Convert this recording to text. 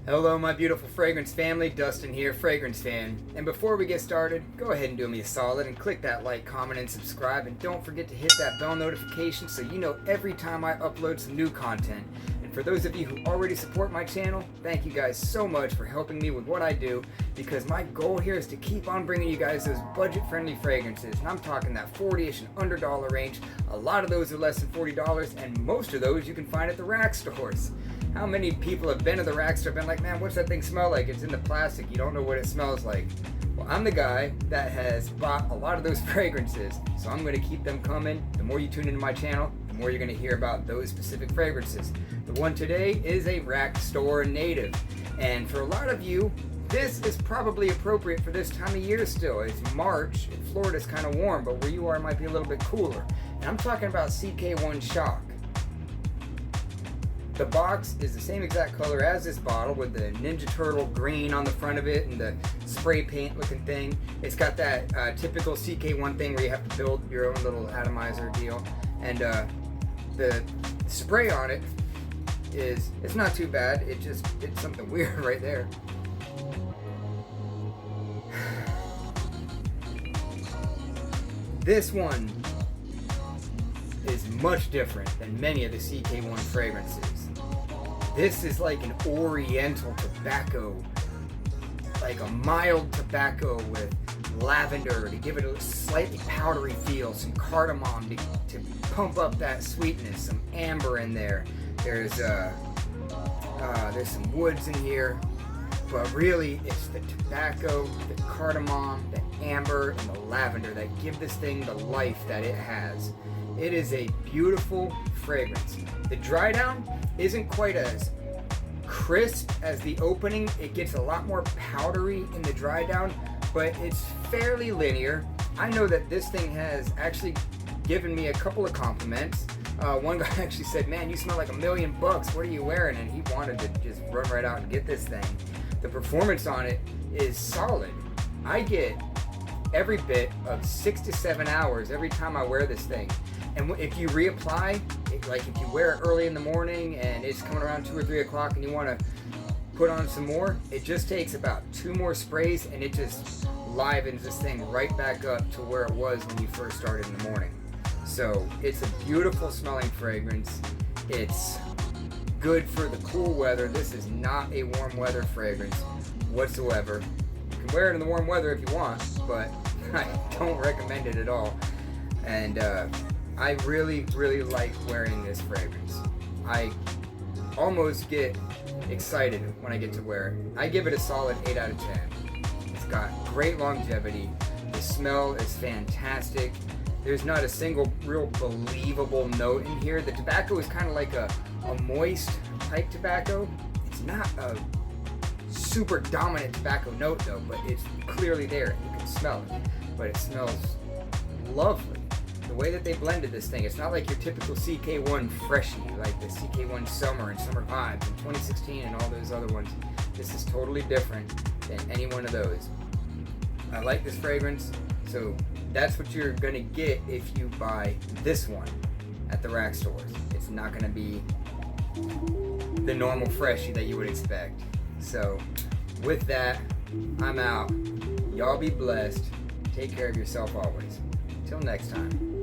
Hello, my beautiful fragrance family. Dustin here, Fragrance Fan. And before we get started, go ahead and do me a solid and click that like, comment, and subscribe. And don't forget to hit that bell notification so you know every time I upload some new content. And for those of you who already support my channel, thank you guys so much for helping me with what I do, because my goal here is to keep on bringing you guys those budget-friendly fragrances. And I'm talking that 40-ish and under dollar range. A lot of those are less than $40, and most of those you can find at the rack stores. How many people have been to the rack store and been like, man, what's that thing smell like? It's in the plastic. You don't know what it smells like. Well, I'm the guy that has bought a lot of those fragrances, so I'm going to keep them coming. The more you tune into my channel, the more you're going to hear about those specific fragrances. The one today is a rack store native. And for a lot of you, this is probably appropriate for this time of year still. It's March, and Florida's kind of warm, but where you are it might be a little bit cooler. And I'm talking about CK1 Shock. The box is the same exact color as this bottle with the Ninja Turtle green on the front of it and the spray paint looking thing. It's got that typical CK1 thing where you have to build your own little atomizer deal. And the spray on it it's not too bad. It's something weird right there. This one is much different than many of the CK1 fragrances. This is like an oriental tobacco, like a mild tobacco with lavender to give it a slightly powdery feel, some cardamom to pump up that sweetness, some amber in there. There's some woods in here, but really it's the tobacco, the cardamom, the amber, and the lavender that give this thing the life that it has. It is a beautiful fragrance. The dry down isn't quite as crisp as the opening. It gets a lot more powdery in the dry down, but it's fairly linear. I know that this thing has actually given me a couple of compliments. One guy actually said, man, you smell like $1,000,000. What are you wearing? And he wanted to just run right out and get this thing. The performance on it is solid. I get every bit of 6 to 7 hours every time I wear this thing. And if you reapply, like if you wear it early in the morning and it's coming around 2 or 3 o'clock and you want to put on some more, it just takes about 2 more sprays and it just livens this thing right back up to where it was when you first started in the morning. So it's a beautiful smelling fragrance. It's good for the cool weather. This is not a warm weather fragrance whatsoever. You can wear it in the warm weather if you want, but I don't recommend it at all. And I really, really like wearing this fragrance. I almost get excited when I get to wear it. I give it a solid 8 out of 10. It's got great longevity. The smell is fantastic. There's not a single real believable note in here. The tobacco is kind of like a moist type tobacco. It's not a super dominant tobacco note though, but it's clearly there. You can smell it, but it smells lovely. The way that they blended this thing, it's not like your typical CK1 freshie, like the CK1 Summer and Summer Vibes in 2016 and all those other ones. This is totally different than any one of those. I like this fragrance, so that's what you're gonna get if you buy this one at the rack stores. It's not gonna be the normal freshie that you would expect. So with that, I'm out. Y'all be blessed. Take care of yourself always. Till next time.